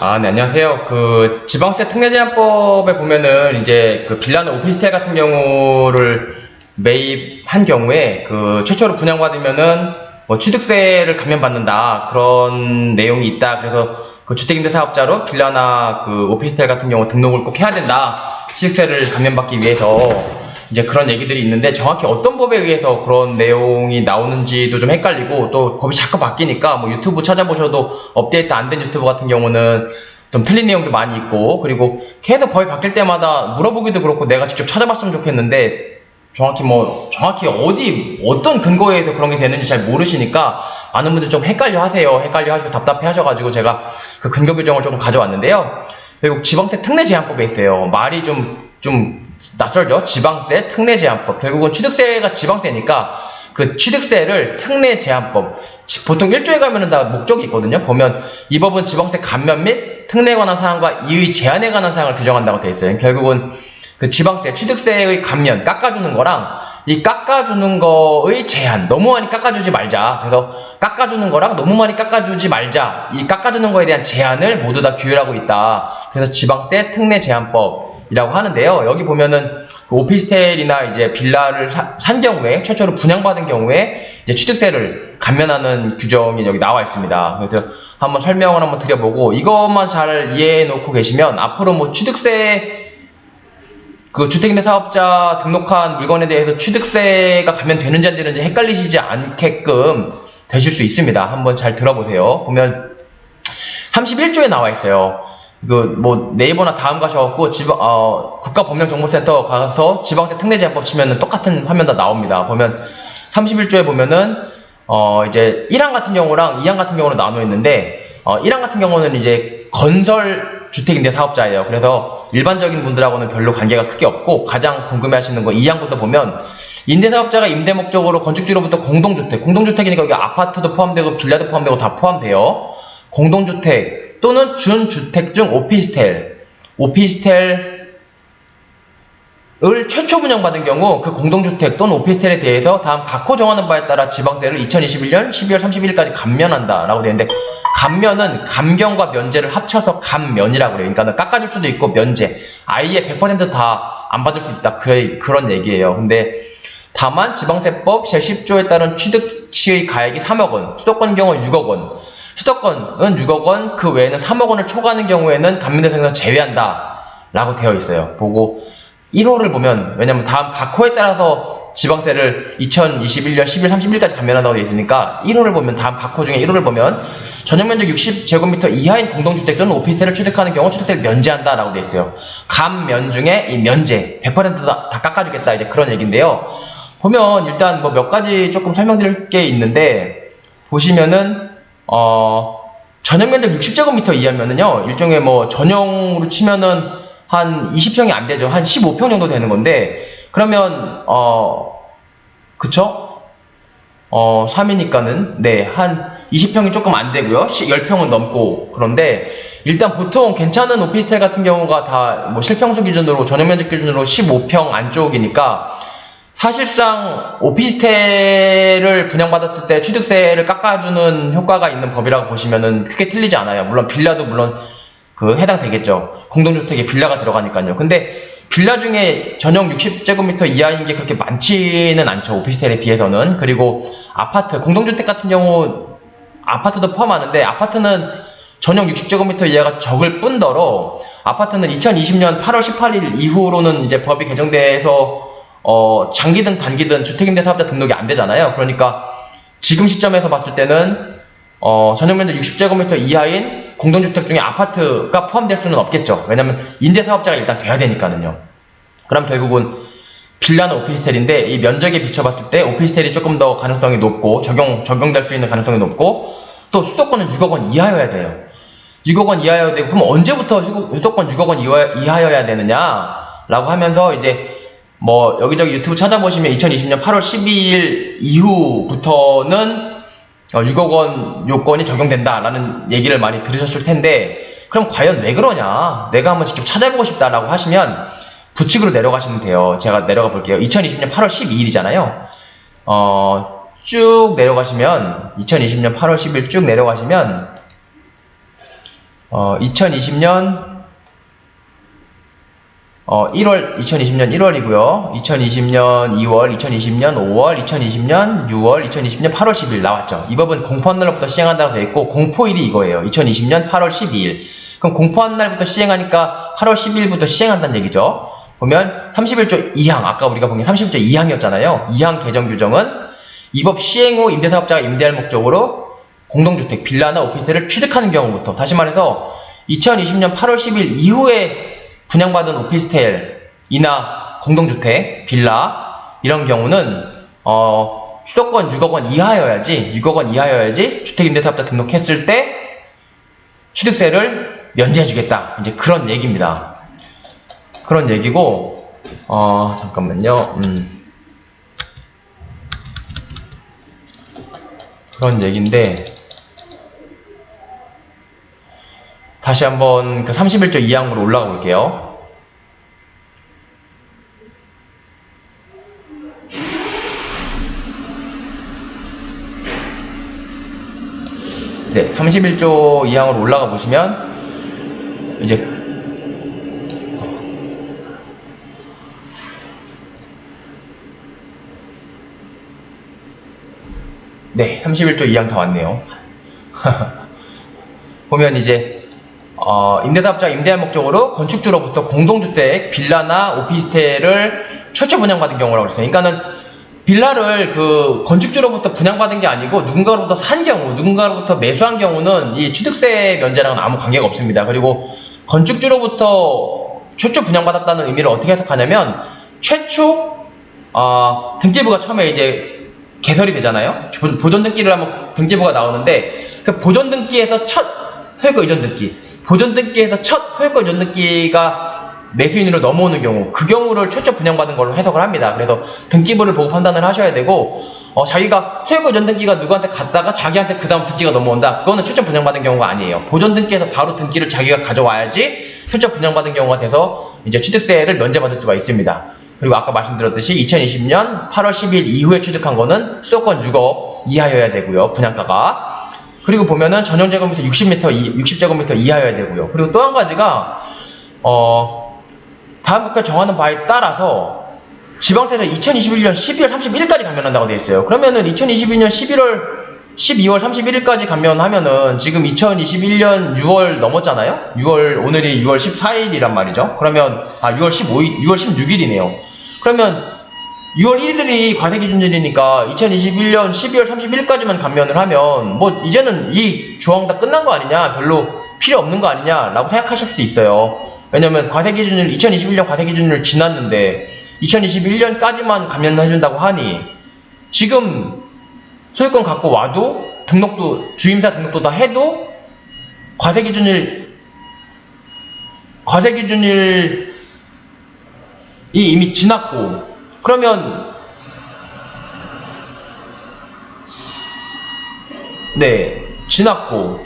네, 안녕하세요. 지방세 특례 제한법에 보면은 이제 빌라나 오피스텔 같은 경우를 매입한 경우에 최초로 분양받으면은 뭐 취득세를 감면받는다 그런 내용이 있다. 그래서 주택임대사업자로 빌라나 오피스텔 같은 경우 등록을 꼭 해야 된다. 취득세를 감면받기 위해서 이제 그런 얘기들이 있는데 정확히 어떤 법에 의해서 그런 내용이 나오는지도 좀 헷갈리고, 또 법이 자꾸 바뀌니까 뭐 유튜브 찾아보셔도 업데이트 안 된 유튜브 같은 경우는 좀 틀린 내용도 많이 있고, 그리고 계속 법이 바뀔 때마다 물어보기도 그렇고 내가 직접 찾아봤으면 좋겠는데 정확히 어떤 근거에 의해서 그런 게 되는지 잘 모르시니까 많은 분들 좀 헷갈려 하시고 답답해 하셔가지고 제가 그 근거 규정을 조금 가져왔는데요. 그리고 지방세 특례 제한법에 있어요. 말이 좀 낯설죠? 지방세 특례 제한법. 결국은 취득세가 지방세니까 그 취득세를 특례 제한법. 보통 1조에 가면은 다 목적이 있거든요. 보면 이 법은 지방세 감면 및 특례에 관한 사항과 이의 제한에 관한 사항을 규정한다고 되어 있어요. 결국은 지방세, 취득세의 감면, 깎아주는 거랑 이 깎아주는 거의 제한, 너무 많이 깎아주지 말자. 그래서 깎아주는 거랑 너무 많이 깎아주지 말자. 이 깎아주는 거에 대한 제한을 모두 다 규율하고 있다. 그래서 지방세 특례 제한법이라고 하는데요. 여기 보면은 오피스텔이나 이제 빌라를 산 경우에, 최초로 분양받은 경우에 이제 취득세를 감면하는 규정이 여기 나와 있습니다. 그래서 한번 설명을 한번 드려보고, 이것만 잘 이해해 놓고 계시면 앞으로 뭐 취득세, 주택임대 사업자 등록한 물건에 대해서 취득세가 감면되는지 안 되는지 헷갈리시지 않게끔 되실 수 있습니다. 한번 잘 들어보세요. 보면 31조에 나와 있어요. 네이버나 다음 가셔갖고 국가법령정보센터 가서 지방세 특례 제한법 치면은 똑같은 화면 다 나옵니다. 보면 31조에 보면은 이제 1항 같은 경우랑 2항 같은 경우로 나눠 있는데, 1항 같은 경우는 이제 건설 주택임대 사업자예요. 그래서 일반적인 분들하고는 별로 관계가 크게 없고, 가장 궁금해하시는 거 2항부터 보면 임대사업자가 임대 목적으로 건축지로부터 공동주택이니까 여기 아파트도 포함되고 빌라도 포함되고 다 포함돼요. 공동주택 또는 준주택 중 오피스텔을 최초 분양받은 경우 그 공동주택 또는 오피스텔에 대해서 다음 각호 정하는 바에 따라 지방세를 2021년 12월 31일까지 감면한다 라고 되어 있는데, 감면은 감경과 면제를 합쳐서 감면이라고 그래요. 그러니까 깎아줄 수도 있고 면제, 아예 100% 다 안 받을 수 있다, 그런 얘기예요. 근데 다만 지방세법 제10조에 따른 취득 시의 가액이 3억 원, 수도권 경우 6억 원, 수도권은 6억 원, 그 외에는 3억 원을 초과하는 경우에는 감면 대상에서 제외한다 라고 되어 있어요. 보고 1호를 보면, 왜냐면 다음 각호에 따라서 지방세를 2021년 12월 30일까지 감면한다고 되어 있으니까 1호를 보면, 다음 각호 중에 1호를 보면 전용면적 60제곱미터 이하인 공동주택 또는 오피스텔을 취득하는 경우 취득세를 면제한다 라고 되어 있어요. 감면 중에 이 면제 100% 다 깎아주겠다, 이제 그런 얘기인데요. 보면 일단 몇 가지 조금 설명드릴 게 있는데, 보시면은 전용면적 60제곱미터 이하면은요, 일종의 전용으로 치면은 한 20평이 안 되죠. 한 15평 정도 되는 건데, 그러면 그쵸? 3이니까는 한 20평이 조금 안 되고요. 10평은 넘고. 그런데 일단 보통 괜찮은 오피스텔 같은 경우가 다 실평수 기준으로, 전용면적 기준으로 15평 안쪽이니까 사실상 오피스텔을 분양받았을 때 취득세를 깎아주는 효과가 있는 법이라고 보시면은 크게 틀리지 않아요. 물론 빌라도 해당되겠죠. 공동주택에 빌라가 들어가니까요. 근데 빌라 중에 전용 60제곱미터 이하인 게 그렇게 많지는 않죠, 오피스텔에 비해서는. 그리고 아파트, 공동주택 같은 경우 아파트도 포함하는데, 아파트는 전용 60제곱미터 이하가 적을 뿐더러 아파트는 2020년 8월 18일 이후로는 이제 법이 개정돼서 장기든 단기든 주택임대사업자 등록이 안 되잖아요. 그러니까 지금 시점에서 봤을 때는 전용면적 60제곱미터 이하인 공동주택 중에 아파트가 포함될 수는 없겠죠. 왜냐면 임대사업자가 일단 돼야 되니까는요. 그럼 결국은 빌라는 오피스텔인데, 이 면적에 비춰봤을 때 오피스텔이 조금 더 가능성이 높고 적용될 수 있는 가능성이 높고, 또 수도권은 6억 원 이하여야 돼요. 6억 원 이하여야 되고, 그럼 언제부터 수도권 6억 원 이하여야 되느냐 라고 하면서, 이제 여기저기 유튜브 찾아보시면 2020년 8월 12일 이후부터는 6억 원 요건이 적용된다라는 얘기를 많이 들으셨을 텐데, 그럼 과연 왜 그러냐? 내가 한번 직접 찾아보고 싶다라고 하시면 부칙으로 내려가시면 돼요. 제가 내려가 볼게요. 2020년 8월 12일이잖아요. 쭉 내려가시면 2020년 8월 10일 쭉 내려가시면 2020년 1월이고요. 2020년 2월, 2020년 5월, 2020년 6월, 2020년 8월 10일 나왔죠. 이 법은 공포한 날부터 시행한다고 되어 있고 공포일이 이거예요. 2020년 8월 12일. 그럼 공포한 날부터 시행하니까 8월 12일부터 시행한다는 얘기죠. 보면 31조 2항, 아까 우리가 본 게 31조 2항이었잖아요. 2항 개정 규정은 이 법 시행 후 임대사업자가 임대할 목적으로 공동주택, 빌라나 오피스텔을 취득하는 경우부터, 다시 말해서 2020년 8월 10일 이후에 분양받은 오피스텔이나 공동주택, 빌라 이런 경우는 수도권 6억 원 이하여야지 주택임대사업자 등록했을 때 취득세를 면제해주겠다. 이제 그런 얘기입니다. 그런 얘기고 잠깐만요. 그런 얘기인데 다시 한번 그 31조 2항으로 올라가 볼게요. 네, 31조 2항으로 올라가 보시면 이제 네, 31조 2항 다 왔네요. 보면 이제 임대사업자 임대할 목적으로 건축주로부터 공동주택, 빌라나 오피스텔을 최초 분양받은 경우라고 했어요. 그러니까는 빌라를 그 건축주로부터 분양받은 게 아니고 누군가로부터 산 경우, 누군가로부터 매수한 경우는 이 취득세 면제랑은 아무 관계가 없습니다. 그리고 건축주로부터 최초 분양받았다는 의미를 어떻게 해석하냐면 최초 등기부가 처음에 이제 개설이 되잖아요. 보존 등기를 하면 등기부가 나오는데 그 보존 등기에서 첫 소유권 이전 등기, 보존 등기에서 첫 소유권 이전 등기가 매수인으로 넘어오는 경우, 그 경우를 최초 분양받은 걸로 해석을 합니다. 그래서 등기부를 보고 판단을 하셔야 되고, 자기가 소유권 이전 등기가 누구한테 갔다가 자기한테 그 다음 등기가 넘어온다, 그거는 최초 분양받은 경우가 아니에요. 보존 등기에서 바로 등기를 자기가 가져와야지 최초 분양받은 경우가 돼서 이제 취득세를 면제받을 수가 있습니다. 그리고 아까 말씀드렸듯이 2020년 8월 10일 이후에 취득한 거는 수도권 6억 이하여야 되고요, 분양가가. 그리고 보면은 전용 제곱미터 60제곱미터 이하여야 되고요. 그리고 또 한 가지가 다음 법과 정하는 바에 따라서 지방세는 2021년 12월 31일까지 감면한다고 되어 있어요. 그러면은 2022년 12월 31일까지 감면하면은 지금 2021년 6월 넘었잖아요? 오늘이 6월 14일이란 말이죠. 그러면 6월 16일이네요. 그러면 6월 1일이 과세기준일이니까 2021년 12월 30일까지만 감면을 하면 뭐 이제는 이 조항 다 끝난 거 아니냐, 별로 필요 없는 거 아니냐 라고 생각하실 수도 있어요. 왜냐면 2021년 과세기준일 지났는데 2021년까지만 감면해준다고 하니 지금 소유권 갖고 와도 등록도, 주임사 등록도 다 해도 과세기준일이 이미 지났고, 그러면 지났고,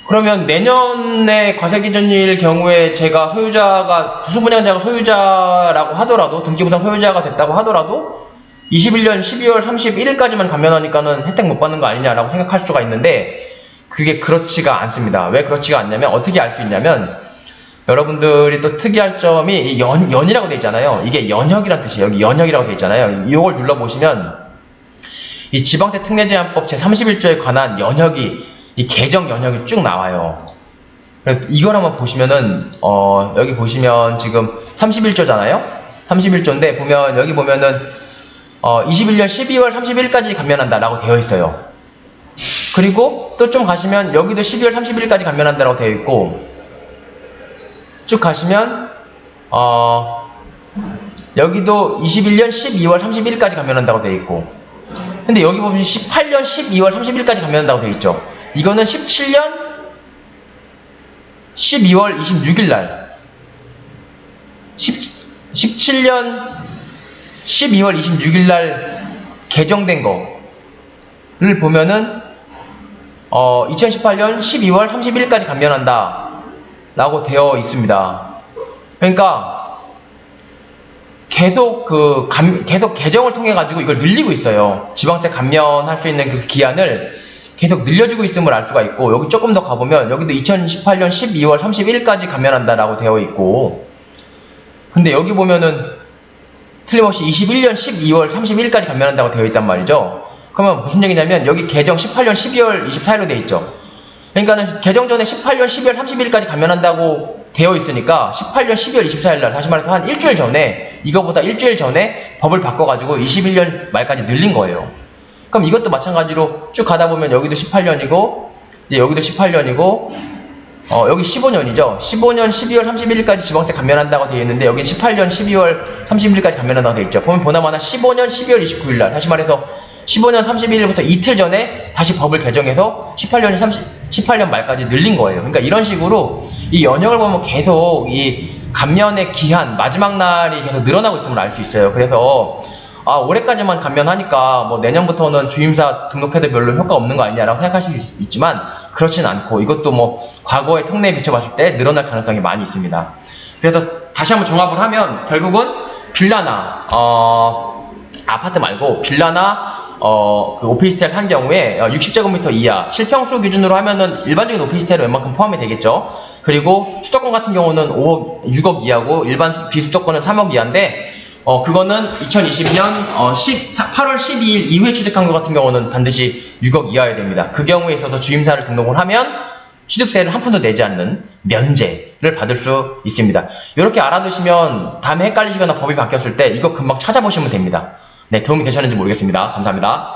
그러면 내년에 과세기준일 경우에 제가 부수분양자가 소유자라고 하더라도, 등기부상 소유자가 됐다고 하더라도 21년 12월 31일까지만 감면하니까는 혜택 못 받는 거 아니냐라고 생각할 수가 있는데, 그게 그렇지가 않습니다. 왜 그렇지가 않냐면, 어떻게 알 수 있냐면, 여러분들이 또 특이할 점이 연이라고 되어 있잖아요. 이게 연혁이란 뜻이에요. 여기 연혁이라고 되어 있잖아요. 이걸 눌러보시면 이 지방세 특례제한법 제31조에 관한 연혁이, 이 개정 연혁이 쭉 나와요. 이걸 한번 보시면은 여기 보시면 지금 31조잖아요. 31조인데 보면 여기 보면은 21년 12월 30일까지 감면한다 라고 되어 있어요. 그리고 또 좀 가시면 여기도 12월 30일까지 감면한다라고 되어 있고, 쭉 가시면 여기도 21년 12월 31일까지 감면한다고 되어 있고, 근데 여기 보면 18년 12월 30일까지 감면한다고 되어 있죠. 이거는 17년 12월 26일날 17년 12월 26일날 개정된 거를 보면은 2018년 12월 31일까지 감면한다 라고 되어 있습니다. 그러니까 계속 계속 개정을 통해 가지고 이걸 늘리고 있어요. 지방세 감면할 수 있는 그 기한을 계속 늘려주고 있음을 알 수가 있고, 여기 조금 더 가보면 여기도 2018년 12월 31일까지 감면한다라고 되어 있고, 근데 여기 보면은 틀림없이 21년 12월 31일까지 감면한다고 되어 있단 말이죠. 그러면 무슨 얘기냐면 여기 개정 18년 12월 24일로 되어 있죠. 그러니까는 개정 전에 18년 12월 30일까지 감면한다고 되어 있으니까 18년 12월 24일날, 다시 말해서 한 일주일 전에, 이거보다 일주일 전에 법을 바꿔가지고 21년 말까지 늘린 거예요. 그럼 이것도 마찬가지로 쭉 가다 보면 여기도 18년이고, 이제 여기도 18년이고, 여기 15년이죠. 15년 12월 31일까지 지방세 감면한다고 되어 있는데, 여긴 18년 12월 30일까지 감면한다고 되어 있죠. 보면 보나마나 15년 12월 29일날, 다시 말해서 15년 31일부터 이틀 전에 다시 법을 개정해서 18년 말까지 늘린 거예요. 그러니까 이런 식으로 이 연형을 보면 계속 이 감면의 기한, 마지막 날이 계속 늘어나고 있음을 알 수 있어요. 그래서 올해까지만 감면하니까 뭐 내년부터는 주임사 등록해도 별로 효과 없는 거 아니냐라고 생각하실 수 있지만, 그렇지는 않고 이것도 뭐 과거의 통계에 비춰봤을 때 늘어날 가능성이 많이 있습니다. 그래서 다시 한번 종합을 하면 결국은 빌라나 아파트 말고 빌라나 그 오피스텔 산 경우에 60제곱미터 이하 실평수 기준으로 하면은 일반적인 오피스텔은 웬만큼 포함이 되겠죠. 그리고 수도권 같은 경우는 6억 이하고 일반 비수도권은 3억 이하인데, 그거는 2020년 8월 12일 이후에 취득한 것 같은 경우는 반드시 6억 이하여야 됩니다. 그 경우에 있어서 주임사를 등록을 하면 취득세를 한 푼도 내지 않는 면제를 받을 수 있습니다. 이렇게 알아두시면 다음에 헷갈리시거나 법이 바뀌었을 때 이거 금방 찾아보시면 됩니다. 네, 도움이 되셨는지 모르겠습니다. 감사합니다.